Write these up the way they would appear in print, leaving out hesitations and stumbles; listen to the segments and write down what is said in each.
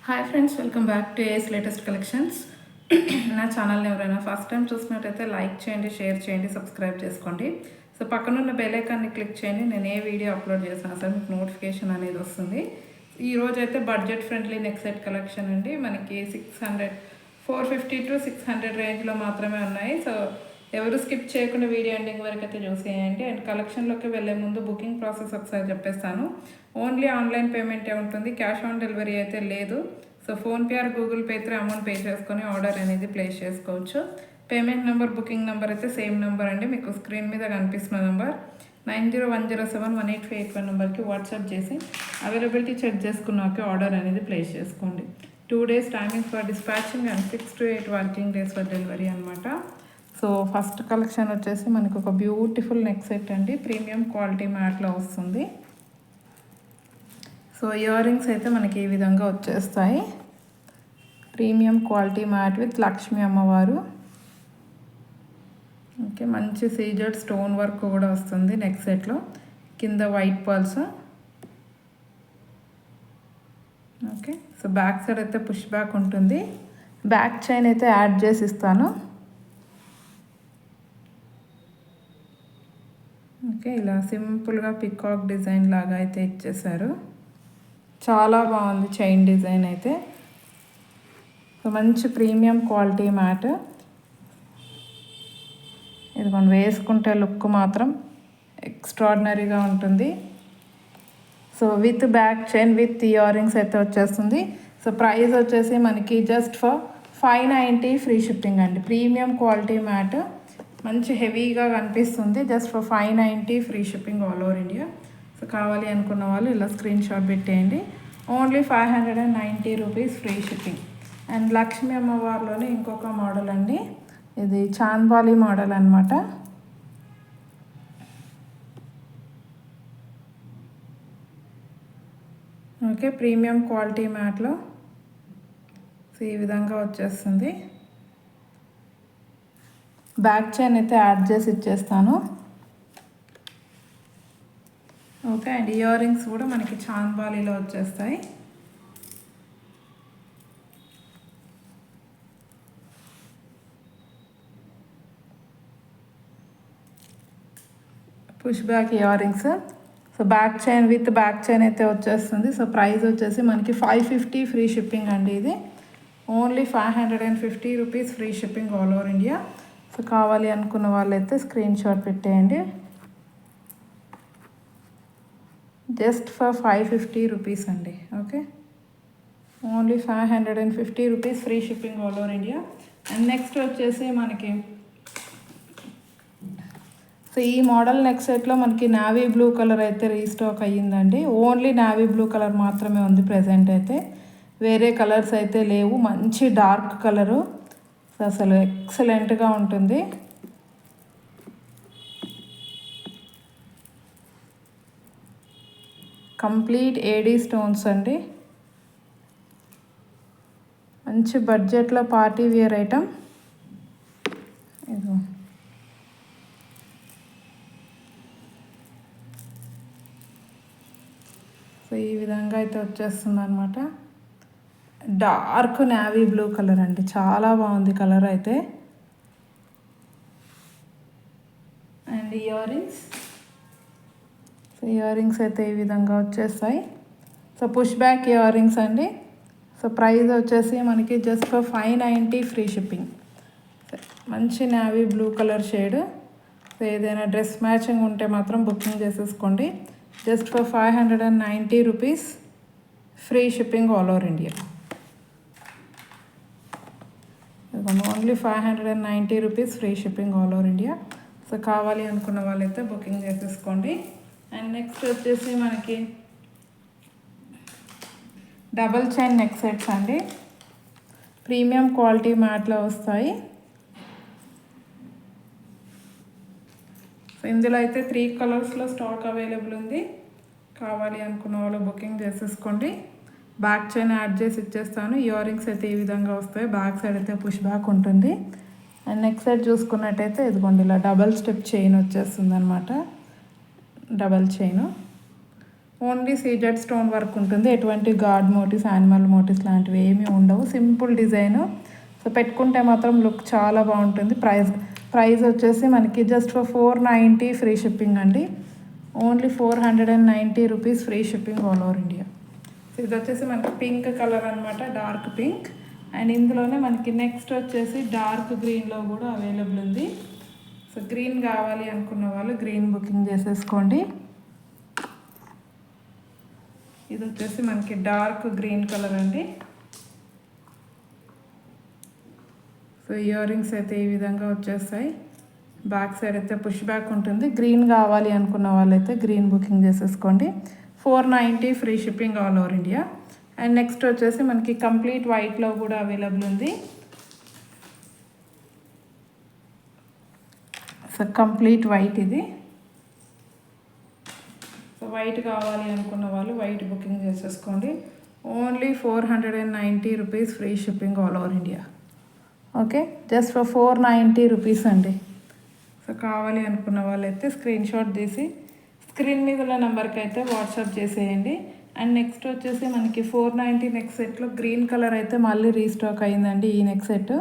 Hi friends, welcome back to AS latest collections. నా ఛానల్ని ఎవరైనా ఫస్ట్ టైం చూసినట్టయితే లైక్ చేయండి, షేర్ చేయండి, సబ్స్క్రైబ్ చేసుకోండి. సో పక్కనున్న బెల్ ఐకాన్ని క్లిక్ చేయండి. నేను ఏ వీడియో అప్లోడ్ చేసినా సరే మీకు నోటిఫికేషన్ అనేది వస్తుంది. ఈరోజు అయితే budget friendly neck set collection అండి. మనకి 450 to 600 రేంజ్లో మాత్రమే ఉన్నాయి. సో ఎవరు స్కిప్ చేయకుండా వీడియో ఎండింగ్ వరకు అయితే చూసేయండి. అండ్ కలెక్షన్లోకి వెళ్ళే ముందు బుకింగ్ ప్రాసెస్ ఒకసారి చెప్పేస్తాను. ఓన్లీ ఆన్లైన్ పేమెంటే ఉంటుంది, క్యాష్ ఆన్ డెలివరీ అయితే లేదు. So PhonePe are Google pay through amount pay చేసుకొని ఆర్డర్ అనేది ప్లేస్ చేసుకోవచ్చు. పేమెంట్ నెంబర్, బుకింగ్ నెంబర్ అయితే సేమ్ నెంబర్ అండి. మీకు స్క్రీన్ మీద కనిపిస్తున్న నెంబర్ 9010711881 నెంబర్కి వాట్సాప్ చేసి అవైలబిలిటీ చెక్ చేసుకున్నాక ఆర్డర్ అనేది ప్లేస్ చేసుకోండి. 2 days timing for dispatching and 6 to 8 working days for delivery అనమాట. సో ఫస్ట్ కలెక్షన్ వచ్చేసి మనకు ఒక బ్యూటిఫుల్ నెక్ సెట్ అండి. ప్రీమియం క్వాలిటీ మ్యాట్లో వస్తుంది. సో ఇయర్ రింగ్స్ అయితే మనకి ఈ విధంగా వచ్చేస్తాయి. Premium quality matte with Lakshmi అమ్మవారు. ఓకే, మంచి సీజెడ్ స్టోన్ వర్క్ కూడా వస్తుంది నెక్ సెట్లో. కింద white pearls. Okay, so back side అయితే పుష్ బ్యాక్ ఉంటుంది. బ్యాక్ చైన్ అయితే యాడ్ చేసి ఇస్తాను. ఓకే, ఇలా సింపుల్గా పికాక్ డిజైన్ లాగా అయితే ఇచ్చేసారు. చాలా బాగుంది చైన్ డిజైన్ అయితే. సో మంచి ప్రీమియం క్వాలిటీ మ్యాట్. ఇది మనం వేసుకుంటే లుక్ మాత్రం ఎక్స్ట్రాడినరీగా ఉంటుంది. So with back chain with earrings అయితే వచ్చేస్తుంది. సో ప్రైస్ వచ్చేసి మనకి జస్ట్ ఫర్ 590 ఫ్రీ షిప్పింగ్ అండి. ప్రీమియం క్వాలిటీ మ్యాట్ మంచి హెవీగా కనిపిస్తుంది. Just for 590 free shipping all over India. So కావాలి అనుకున్న వాళ్ళు ఇలా స్క్రీన్ షాట్ పెట్టేయండి. Only 590 rupees free shipping. And Lakshmi అమ్మవారిలోనే ఇంకొక మోడల్ అండి. ఇది చాంద్బాలి మోడల్ అనమాట. ఓకే, ప్రీమియం క్వాలిటీ మ్యాట్లో సో ఈ విధంగా వచ్చేస్తుంది. బ్యాక్ చైన్ అయితే యాడ్ చేసి ఇచ్చేస్తాను. ఓకే, అండ్ ఇయర్ రింగ్స్ కూడా మనకి చాంద్బాలీలో వచ్చేస్తాయి. Push back ear rings. So back chain with back chain అయితే వచ్చేస్తుంది. సో ప్రైస్ వచ్చేసి మనకి 550 ఫ్రీ షిప్పింగ్ అండి. ఇది only 550 rupees free shipping all over India. So కావాలి అనుకున్న వాళ్ళైతే స్క్రీన్ షాట్ పెట్టేయండి. జస్ట్ ఫర్ 550 రూపీస్ అండి. Okay, only 550 rupees free shipping all over India. And next వచ్చేసి మనకి సో ఈ మోడల్ నెక్ సెట్లో మనకి నావీ బ్లూ కలర్ అయితే రీస్టాక్ అయ్యిందండి. ఓన్లీ నావీ బ్లూ కలర్ మాత్రమే ఉంది ప్రజెంట్ అయితే. వేరే కలర్స్ అయితే లేవు. మంచి డార్క్ కలరు, అసలు ఎక్సలెంట్గా ఉంటుంది. కంప్లీట్ ఏడీ స్టోన్స్ అండి. మంచి బడ్జెట్లో పార్టీ వేర్ ఐటమ్. ఇదిగో సో ఈ విధంగా అయితే వచ్చేస్తుంది అనమాట. డార్క్ నావీ బ్లూ కలర్ అండి. చాలా బాగుంది కలర్ అయితే. And ear rings. So ear rings అయితే ఈ విధంగా వచ్చేస్తాయి. So push back ear rings అండి. సో ప్రైస్ వచ్చేసి మనకి జస్ట్ ఫర్ 590 ఫ్రీ షిప్పింగ్. మంచి navy blue colour shade. So ఏదైనా డ్రెస్ మ్యాచింగ్ ఉంటే మాత్రం బుకింగ్ చేసేసుకోండి. Just for 590 rupees free shipping all over India. Only 590 rupees free shipping all over India. So కావాలి అనుకున్న వాళ్ళైతే బుకింగ్ చేసేసుకోండి. అండ్ నెక్స్ట్ వచ్చేసి మనకి డబల్ చైన్ నెక్ సెట్స్ అండి. ప్రీమియం క్వాలిటీ మ్యాట్లో వస్తాయి. సో ఇందులో అయితే 3 కలర్స్లో స్టాక్ అవైలబుల్ ఉంది. కావాలి అనుకున్న వాళ్ళు బుకింగ్ చేసేసుకోండి. బ్యాక్ చైన్ యాడ్ చేసి ఇచ్చేస్తాను. ఇయర్ రింగ్స్ అయితే ఈ విధంగా వస్తాయి. బ్యాక్ సైడ్ అయితే పుష్ బ్యాక్ ఉంటుంది. అండ్ నెక్ సైడ్ చూసుకున్నట్టయితే ఇదిగోండి ఇలా డబల్ స్టెప్ చైన్ వచ్చేస్తుంది అనమాట. Double chain. Only CZ stone work ఉంటుంది. ఎటువంటి గాడ్ మోటివ్స్, యానిమల్ మోటివ్స్ లాంటివి ఏమీ ఉండవు. Simple design. సో పెట్టుకుంటే మాత్రం లుక్ చాలా బాగుంటుంది. ప్రైస్ వచ్చేసి మనకి జస్ట్ ఫర్ 490 ఫ్రీ షిప్పింగ్ అండి. Only 490 rupees free shipping all over India. So ఇది వచ్చేసి మనకి పింక్ కలర్ అనమాట, డార్క్ పింక్. అండ్ ఇందులోనే మనకి నెక్స్ట్ వచ్చేసి డార్క్ గ్రీన్లో కూడా అవైలబుల్ ఉంది. సో గ్రీన్ కావాలి అనుకున్న వాళ్ళు గ్రీన్ బుకింగ్ చేసేసుకోండి. ఇది వచ్చేసి మనకి డార్క్ గ్రీన్ కలర్ అండి. సో ఇయర్ రింగ్స్ అయితే ఈ విధంగా వచ్చేస్తాయి. బ్యాక్ సైడ్ అయితే పుష్ బ్యాక్ ఉంటుంది. గ్రీన్ కావాలి అనుకున్న వాళ్ళైతే గ్రీన్ బుకింగ్ చేసేసుకోండి. 490 free shipping all over India. And next వచ్చేసి మనకి కంప్లీట్ వైట్లో కూడా అవైలబుల్ ఉంది. సో కంప్లీట్ వైట్ ఇది. సో వైట్ కావాలి అనుకున్న వాళ్ళు వైట్ బుకింగ్ చేసేసుకోండి. Only 490 rupees free shipping all over India. Okay, just for 490 rupees అండి. సో కావాలి అనుకున్న వాళ్ళైతే స్క్రీన్ షాట్ తీసి స్క్రీన్ మీద ఉన్న నెంబర్కి అయితే వాట్సాప్ చేసేయండి. అండ్ నెక్స్ట్ వచ్చేసి మనకి 490 నెక్ సెట్లో గ్రీన్ కలర్ అయితే మళ్ళీ రీస్టాక్ అయిందండి. ఈ నెక్ సెట్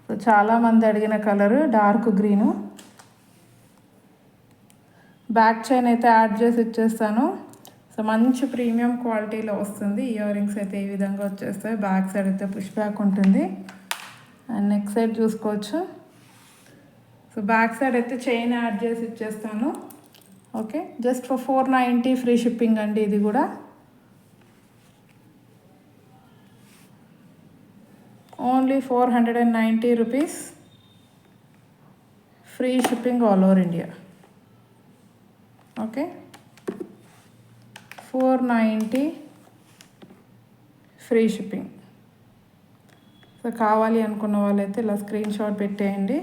సో చాలామంది అడిగిన colour dark green. Back chain అయితే యాడ్ చేసి ఇచ్చేస్తాను. సో మంచి ప్రీమియం క్వాలిటీలో వస్తుంది. ఇయర్ రింగ్స్ అయితే ఈ విధంగా వచ్చేస్తాయి. బ్యాక్ సైడ్ అయితే పుష్ బ్యాక్ ఉంటుంది. అండ్ నెక్ సైడ్ చూసుకోవచ్చు. సో బ్యాక్ సైడ్ అయితే చైన్ యాడ్ చేసి ఇచ్చేస్తాను. Okay, just for 490 free shipping అండి. ఇది కూడా only 490 rupees free shipping all over India. Okay, 490 free shipping. So కావాలి అనుకున్న వాళ్ళైతే ఇలా స్క్రీన్ షాట్ పెట్టేయండి.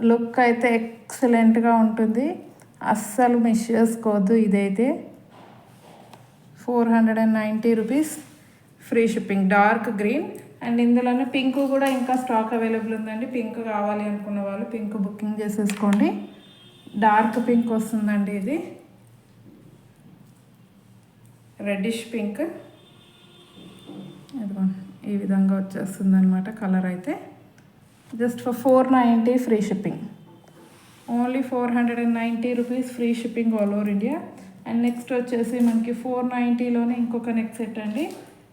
లుక్ అయితే ఎక్సలెంట్గా ఉంటుంది. అస్సలు మిస్ చేసుకోవద్దు. ఇదైతే 490 rupees free shipping, dark green. And ఇందులోనే పింక్ కూడా ఇంకా స్టాక్ అవైలబుల్ ఉందండి. పింక్ కావాలి అనుకున్న వాళ్ళు పింక్ బుకింగ్ చేసేసుకోండి. డార్క్ పింక్ వస్తుందండి. ఇది రెడ్డిష్ పింక్. ఈ విధంగా వచ్చేస్తుంది అనమాట కలర్ అయితే. Just for 490 free shipping. Only 490 rupees free shipping all over India. And next వచ్చేసి మనకి 490లోనే ఇంకొక నెక్ సెట్ అండి,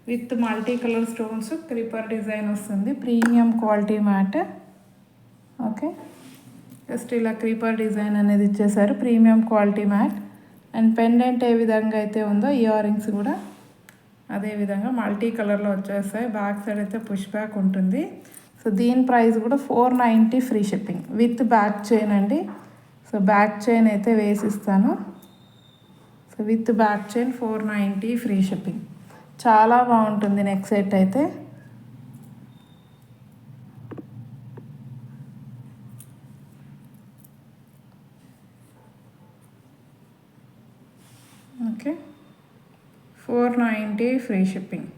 with multi colour stones, creeper design వస్తుంది. Premium quality matte. Okay, just ఇలా క్రీపర్ డిజైన్ అనేది ఇచ్చేసారు. Premium quality matte. And pendant ఏ విధంగా అయితే ఉందో ఇయర్ రింగ్స్ కూడా అదే విధంగా మల్టీ కలర్లో వచ్చేస్తాయి. బ్యాక్ సైడ్ అయితే పుష్ బ్యాక్ ఉంటుంది. సో దీని ప్రైస్ కూడా 490 free shipping with back chain అండి. సో బ్యాక్ చైన్ అయితే వేసిస్తాను. So with back chain 490 free shipping. చాలా బాగుంటుంది నెక్ సెట్ అయితే. Okay, 490 free shipping.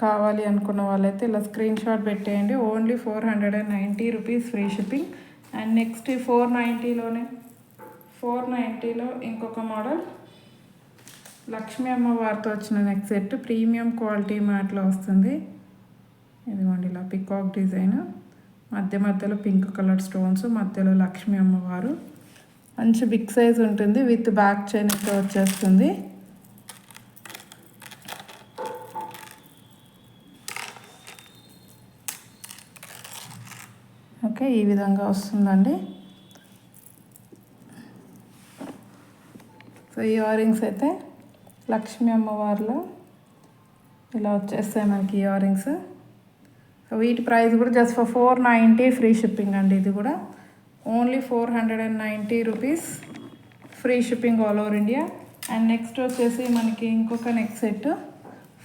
కావాలి అనుకున్న వాళ్ళైతే ఇలా స్క్రీన్ షాట్ పెట్టేయండి. Only 490 rupees free shipping. And next 490లో ఇంకొక మోడల్ లక్ష్మీ అమ్మవారితో వచ్చిన నెక్ సెట్, ప్రీమియం క్వాలిటీ మ్యాట్లో వస్తుంది. ఇదిగోండి ఇలా పికాక్ డిజైన్, మధ్యలో పింక్ కలర్ స్టోన్స్, మధ్యలో లక్ష్మీ అమ్మవారు. మంచి బిగ్ సైజ్ ఉంటుంది. విత్ బ్యాక్ చైన్ అయితే వచ్చేస్తుంది. ఓకే, ఈ విధంగా వస్తుందండి. సో ఇయర్ రింగ్స్ అయితే లక్ష్మీ అమ్మవారిలో ఇలా వచ్చేస్తాయి మనకి ఇయర్ రింగ్స్. సో వీటి ప్రైస్ కూడా జస్ట్ ఫర్ 490 ఫ్రీ షిప్పింగ్ అండి. ఇది కూడా only 490 rupees free shipping all over India. And next వచ్చేసి మనకి ఇంకొక నెక్ సెట్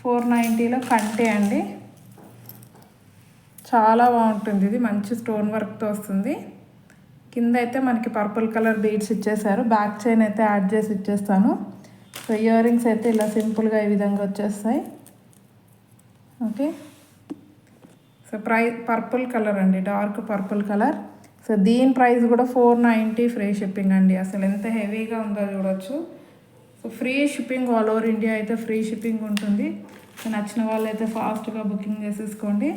490లో కంటే అండి. చాలా బాగుంటుంది. ఇది మంచి స్టోన్ వర్క్తో వస్తుంది. కింద అయితే మనకి పర్పుల్ కలర్ బీడ్స్ ఇచ్చేసారు. బ్యాక్ చైన్ అయితే యాడ్ చేసి ఇచ్చేస్తాను. సో ఇయర్ రింగ్స్ అయితే ఇలా సింపుల్గా ఈ విధంగా వచ్చేస్తాయి. ఓకే, సో పర్పుల్ కలర్ అండి, డార్క్ పర్పుల్ కలర్. సో దీని ప్రైస్ కూడా 490 ఫ్రీ షిప్పింగ్ అండి. అసలు ఎంత హెవీగా ఉందో చూడొచ్చు. So free shipping all over India అయితే ఫ్రీ షిప్పింగ్ ఉంటుంది. సో నచ్చిన వాళ్ళు అయితే ఫాస్ట్గా బుకింగ్ చేసేసుకోండి.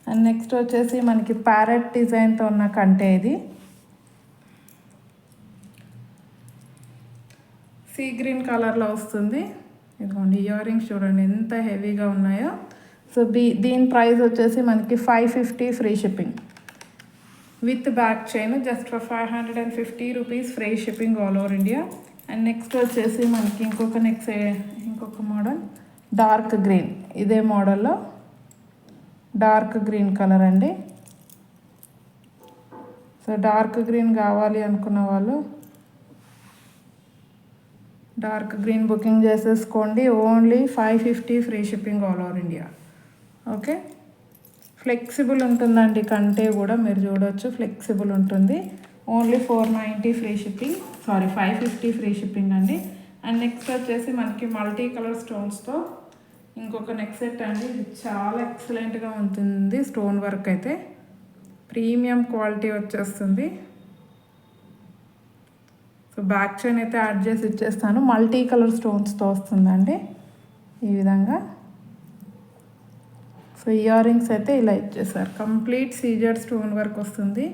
అండ్ నెక్స్ట్ వచ్చేసి మనకి ప్యారెట్ డిజైన్తో ఉన్న కంటే ఇది సీ గ్రీన్ కలర్లో వస్తుంది. ఇదిగోండి ఇయర్ రింగ్స్ చూడండి ఎంత హెవీగా ఉన్నాయో. సో దీని ప్రైస్ వచ్చేసి మనకి 550 free shipping with back chain just for 550 rupees free shipping all over India. And next వచ్చేసి మనకి ఇంకొక మోడల్ డార్క్ గ్రీన్, ఇదే మోడల్లో డార్క్ గ్రీన్ కలర్ అండి. సో డార్క్ గ్రీన్ కావాలి అనుకున్న వాళ్ళు డార్క్ గ్రీన్ బుకింగ్ చేసేసుకోండి. Only 550 free shipping all over India. Okay, flexible ఉంటుందండి. కంటే కూడా మీరు చూడవచ్చు ఫ్లెక్సిబుల్ ఉంటుంది. Only 490 free shipping, 550 free shipping అండి. అండ్ నెక్స్ట్ వచ్చేసి మనకి మల్టీ కలర్ స్టోన్స్తో ఇంకొక నెక్ సెట్ అండి. ఇది చాలా ఎక్సలెంట్గా ఉంటుంది. స్టోన్ వర్క్ అయితే ప్రీమియం క్వాలిటీ వచ్చేస్తుంది. సో బ్యాక్ చైన్ అయితే యాడ్ చేసి ఇచ్చేస్తాను. మల్టీ కలర్ స్టోన్స్తో వస్తుందండి ఈ విధంగా. సో ఇయర్ రింగ్స్ అయితే ఇలా ఇచ్చేసారు. కంప్లీట్ సీజెడ్ స్టోన్ వర్క్ వస్తుంది.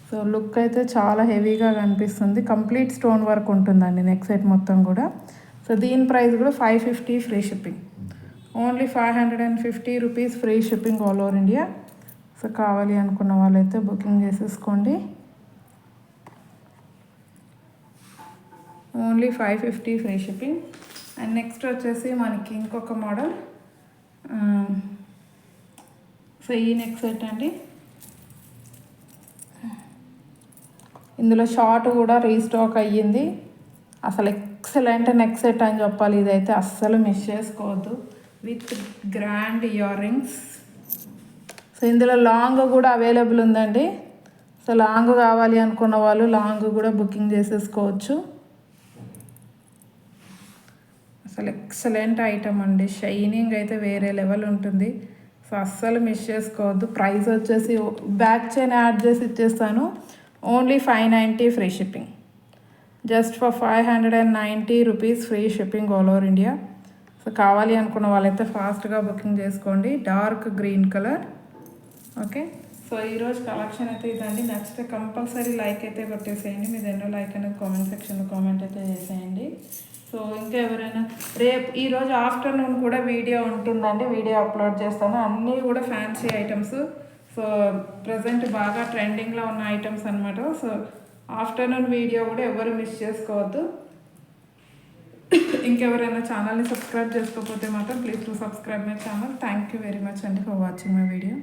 సో లుక్ అయితే చాలా హెవీగా కనిపిస్తుంది. కంప్లీట్ స్టోన్ వర్క్ ఉంటుందండి నెక్ సెట్ మొత్తం కూడా. సో దీని ప్రైస్ కూడా 550 free shipping, only 550 rupees free shipping all over India. So కావాలి అనుకున్న వాళ్ళైతే బుకింగ్ చేసేసుకోండి. Only 550 free shipping. And next వచ్చేసి మనకి ఇంకొక మోడల్. సో ఈ నెక్ సెట్ అండి. ఇందులో షార్ట్ కూడా రీస్టాక్ అయ్యింది. అసలు ఎక్సలెంట్ నెక్ సెట్ అని చెప్పాలి. ఇదైతే అస్సలు మిస్ చేసుకోవద్దు. With grand ear rings. So ఇందులో లాంగ్ కూడా అవైలబుల్ ఉందండి. సో లాంగ్ కావాలి అనుకున్న వాళ్ళు లాంగ్ కూడా బుకింగ్ చేసేసుకోవచ్చు. అసలు ఎక్సలెంట్ ఐటమ్ అండి. షైనింగ్ అయితే వేరే లెవెల్ ఉంటుంది. సో అస్సలు మిస్ చేసుకోవద్దు. ప్రైస్ వచ్చేసి బ్యాక్ చైన్ యాడ్ చేసి ఇచ్చేస్తాను. Only 590 free shipping, just for 590 rupees free shipping all over India. So కావాలి అనుకున్న వాళ్ళైతే ఫాస్ట్గా బుకింగ్ చేసుకోండి. Dark green colour. Okay, so ఈరోజు కలెక్షన్ అయితే ఇదండి. నచ్చితే కంపల్సరీ లైక్ అయితే కొట్టేసేయండి. మీది ఎన్నో లైక్ అనేది కామెంట్ సెక్షన్లో కామెంట్ అయితే చేసేయండి. సో ఇంకా ఎవరైనా ఈరోజు ఆఫ్టర్నూన్ కూడా వీడియో ఉంటుందండి. వీడియో అప్లోడ్ చేస్తాను. అన్నీ కూడా ఫ్యాన్సీ ఐటమ్స్. సో ప్రజెంట్ బాగా ట్రెండింగ్లో ఉన్న ఐటమ్స్ అనమాట. సో ఆఫ్టర్నూన్ వీడియో కూడా ఎవరు మిస్ చేసుకోవద్దు. ఇంకెవరైనా ఛానల్ని సబ్స్క్రైబ్ చేసుకోకపోతే మాత్రం please to subscribe my channel. Thank you very much అండి ఫర్ వాచింగ్ మై వీడియో.